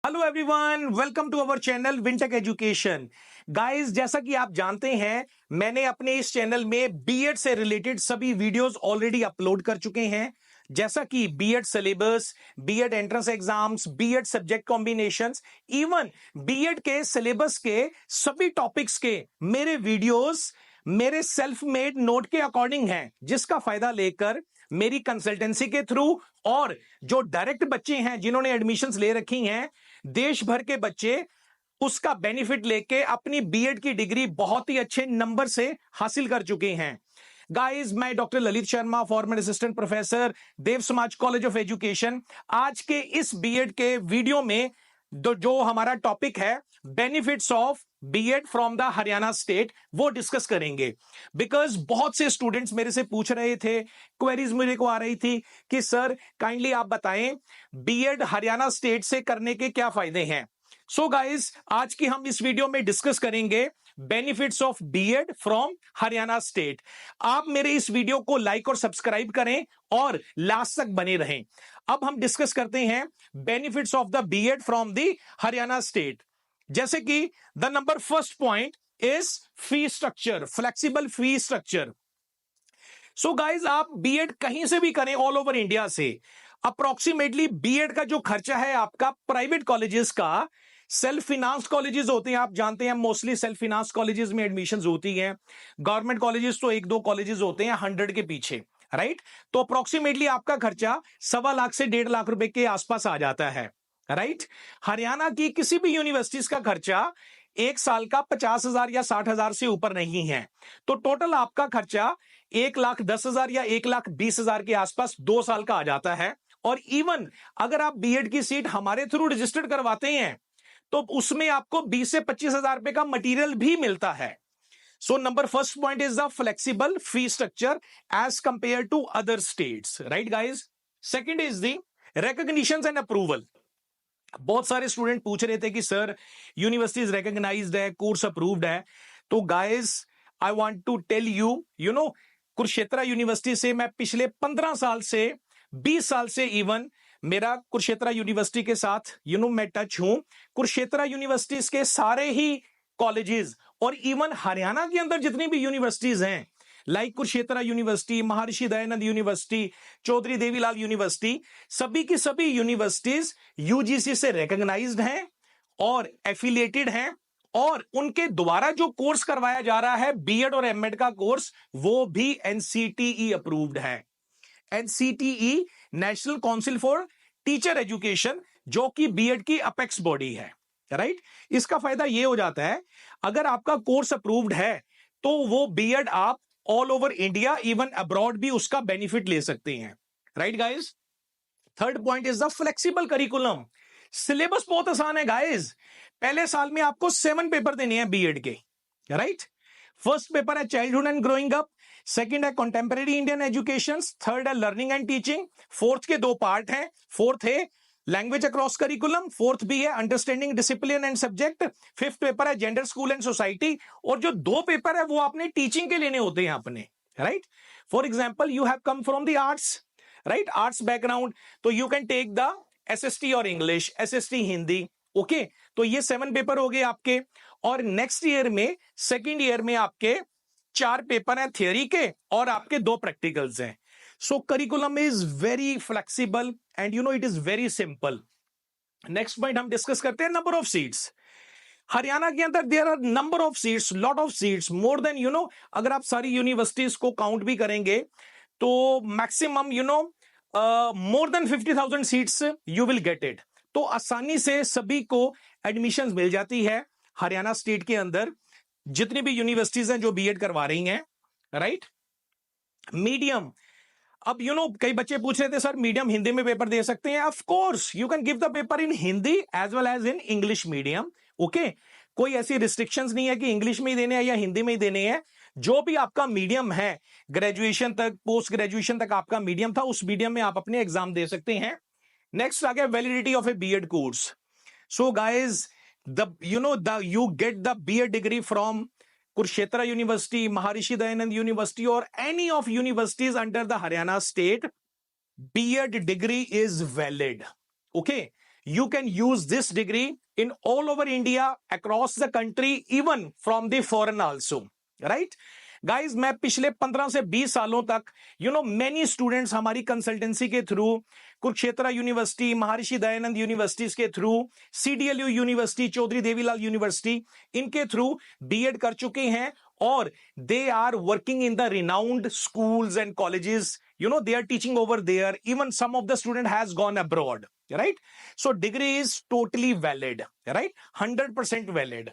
Hello everyone, welcome to our channel Wintech education. Guys, जैसा कि आप जानते हैं, मैंने अपने इस चैनल में बीएड से रिलेटेड सभी वीडियोस ऑलरेडी अपलोड कर चुके हैं, जैसा कि BEd syllabus, BEd entrance exams, BEd subject combinations, even BEd के सिलेबस के सभी टॉपिक्स के मेरे वीडियोस मेरे सेल्फ मेड नोट के अकॉर्डिंग हैं, जिसका फायदा लेकर मेरी कंसल्टेंसी के थ्रू और जो डायरेक्ट बच्चे हैं जिन्होंने एडमिशंस ले रखी हैं, देश भर के बच्चे उसका बेनिफिट लेके अपनी बीएड की डिग्री बहुत ही अच्छे नंबर से हासिल कर चुके हैं। गाइस, मैं doctor Lalit Sharma, former assistant professor, Dev Samaj college of education, आज के इस बीएड के वीडियो में जो हमारा टॉपिक है benefits of BEd from the Haryana state, वो डिस्कस करेंगे। बिकॉज बहुत से स्टूडेंट्स मेरे से पूछ रहे थे, क्वेरीज मेरे को आ रही थी कि सर काइंडली आप बताएं बीएड हरियाणा स्टेट से करने के क्या फायदे हैं। सो गाइस, आज की हम इस वीडियो में डिस्कस करेंगे benefits of BEd from Haryana state. आप मेरे इस वीडियो को लाइक और सब्सक्राइब करें और लास्ट तक बने रहें। अब हम डिस्कस करते हैं benefits of the BEd from the Haryana state. जैसे कि the number first point is fee structure, flexible fee structure. So guys, आप बीएड कहीं से भी करें ऑल ओवर इंडिया से, अप्रोक्सीमेटली बीएड का जो खर्चा है आपका प्राइवेट कॉलेजेस का, सेल्फ फिनांस कॉलेजेस होते हैं, आप जानते हैं मोस्टली सेल्फ फिनांस कॉलेजेस में एडमिशंस होती हैं। गवर्नमेंट कॉलेजेस तो एक दो कॉलेजेस होते हैं 100 के पीछे, राइट। तो अप्रोक्सीमेटली आपका खर्चा 1.25 से 1.5 लाख रुपए के आसपास आ जाता है, राइट। हरियाणा की किसी भी यूनिवर्सिटीज का खर्चा एक साल का 50,000 या 60,000 से ऊपर नहीं है। तो टोटल आपका खर्चा 1,10,000 या 1,20,000 के आसपास 2 साल का आ जाता है। और इवन अगर आप बीएड की सीट हमारे थ्रू रजिस्टर्ड करवाते हैं तो उसमें आपको 20 से 25,000 रुपए का मटेरियल भी मिलता है। So number first point is the flexible fee structure as compare to other states, right guys. Second is the recognition and approval. बहुत सारे स्टूडेंट पूछ रहे थे कि सर यूनिवर्सिटीज रिकॉग्नाइज्ड है, कोर्स अप्रूव्ड है। तो guys, I want to tell you Kurukshetra university से मैं पिछले 15 साल से 20 साल से इवन मेरा कुरुक्षेत्र यूनिवर्सिटी के साथ मैं टच हूं। कुरुक्षेत्र यूनिवर्सिटीज के सारे ही कॉलेजेस और इवन हरियाणा के अंदर जितनी भी यूनिवर्सिटीज हैं, like Kurukshetra university, Maharshi Dayanand university, Chaudhary Devilal university, सभी की सभी यूनिवर्सिटीज यूजीसी से रिकॉग्नाइज्ड हैं और एफिलिएटेड हैं, और उनके द्वारा जो कोर्स करवाया जा रहा है बीएड और एमएड का कोर्स, वो भी एनसीटीई अप्रूव्ड है। NCTE, national council for teacher education, जो कि बीएड की अपेक्स बॉडी है, राइट। इसका फायदा ये हो जाता है, अगर आपका कोर्स अप्रूव्ड है तो वो बीएड आप all over India, even abroad भी उसका बेनिफिट ले सकते हैं, right guys. Third point is the flexible curriculum. Syllabus बहुत आसान है गाइज। पहले साल में आपको 7 पेपर देने हैं बीएड के, राइट। फर्स्ट पेपर है childhood and growing up, second है कंटेम्परेरी इंडियन एजुकेशन, थर्ड है लर्निंग एंड टीचिंग, फोर्थ के 2 पार्ट हैं। फोर्थ है लैंग्वेज अक्रॉस करिकुलम, फोर्थ भी है understanding discipline and subject, fifth paper है जेंडर स्कूल एंड सोसाइटी, और जो 2 पेपर है वो आपने टीचिंग के लेने होते हैं अपने, right. For example, you have come from the arts, right, arts background, तो you can take the SST और इंग्लिश, एसएसटी हिंदी, ओके। तो ये 7 पेपर हो गए आपके। और नेक्स्ट ईयर में, सेकेंड ईयर में आपके 4 पेपर हैं थियोरी के और आपके 2 प्रैक्टिकल्स हैं। So curriculum is very flexible and it is very simple. Next point हम डिस्कस करते हैं नंबर ऑफ सीट्स। हरियाणा के अंदर there are number of seats, lot of seats, more than अगर आप सारी यूनिवर्सिटीज को काउंट भी करेंगे तो maximum more than 50,000 seats you will get it. तो आसानी से सभी को एडमिशन मिल जाती है हरियाणा स्टेट के अंदर, जितनी भी यूनिवर्सिटीज हैं जो बीएड करवा रही हैं, राइट। मीडियम, अब कई बच्चे पूछ रहे थे सर मीडियम हिंदी में पेपर दे सकते हैं? Of course you can give the paper in Hindi as well as in English medium, okay. कोई ऐसी रिस्ट्रिक्शंस नहीं है कि इंग्लिश में ही देने हैं या हिंदी में ही देने हैं। जो भी आपका मीडियम है, ग्रेजुएशन तक, पोस्ट ग्रेजुएशन तक आपका मीडियम था, उस मीडियम में आप अपने एग्जाम दे सकते हैं। नेक्स्ट आ गया validity of a BEd course. So guys, you get the BA degree from Kurukshetra University, Maharishi Dayanand University, or any of universities under the Haryana state. BEd degree is valid, okay. you can use this degree in all over India, across the country, even from the foreign also, right? Guys मैं पिछले 15 से 20 सालों तक many students हमारी consultancy के through, Kurukshetra university, Maharshi Dayanand universities के through, CDLU university, Chaudhary Devilal university, इनके through BEd कर चुके हैं और they are working in the renowned schools and colleges. They are teaching over there. Even some of the student has gone abroad, right? So degree is totally valid, right? 100% valid.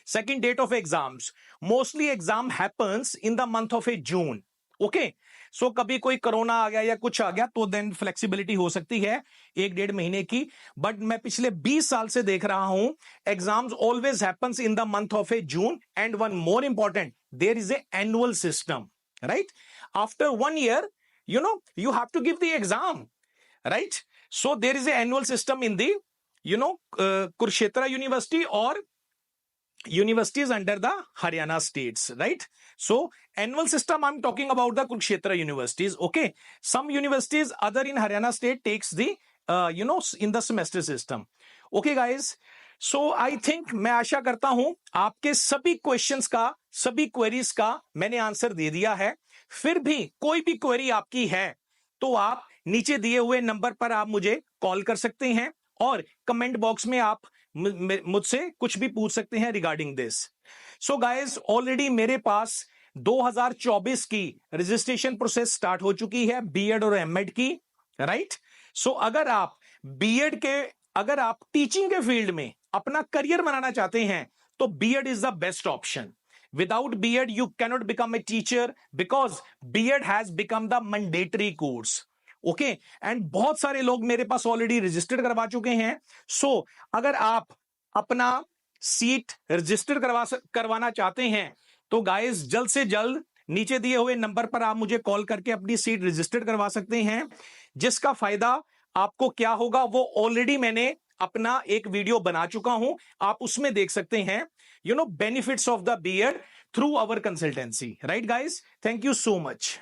Second, date of exams. Mostly exam happens in the month of June. Okay. So कभी कोई corona आ गया या कुछ आ गया तो then flexibility हो सकती है 1-1.5 महीने की. बट मैं पिछले 20 साल से देख रहा हूं exams always happens in the month of June. And one more important, there is a annual system, right? After 1 year, you have to give the exam, right? So there is an annual system in the, Kurukshetra University or universities under the Haryana states, right? So annual system, I'm talking about the Kurukshetra universities. Okay. Some universities other in Haryana state takes the, in the semester system. Okay, guys. So I think मैं आशा करता हूं आपके सभी questions का, सभी queries का मैंने answer दे दिया है. फिर भी कोई भी क्वेरी आपकी है तो आप नीचे दिए हुए नंबर पर आप मुझे कॉल कर सकते हैं और कमेंट बॉक्स में आप मुझसे कुछ भी पूछ सकते हैं regarding this. So guys, already मेरे पास 2024 की रजिस्ट्रेशन प्रोसेस स्टार्ट हो चुकी है बीएड और एमएड की, राइट? सो अगर आप टीचिंग के फील्ड में अपना करियर बनाना चाहते हैं तो BEd is the best option. Without BEd you cannot become a teacher because BEd has become the mandatory course. Okay. And बहुत सारे लोग मेरे पास ऑलरेडी रजिस्टर्ड करवा चुके हैं. सो अगर आप अपना सीट रजिस्टर करवाना चाहते हैं तो गाइस जल्द से जल्द नीचे दिए हुए नंबर पर आप मुझे कॉल करके अपनी सीट रजिस्टर्ड करवा सकते हैं. जिसका फायदा आपको क्या होगा वो ऑलरेडी मैंने अपना एक वीडियो बना चुका हूं, आप उसमें देख सकते हैं benefits of the BEd through our consultancy. Right guys, thank you so much.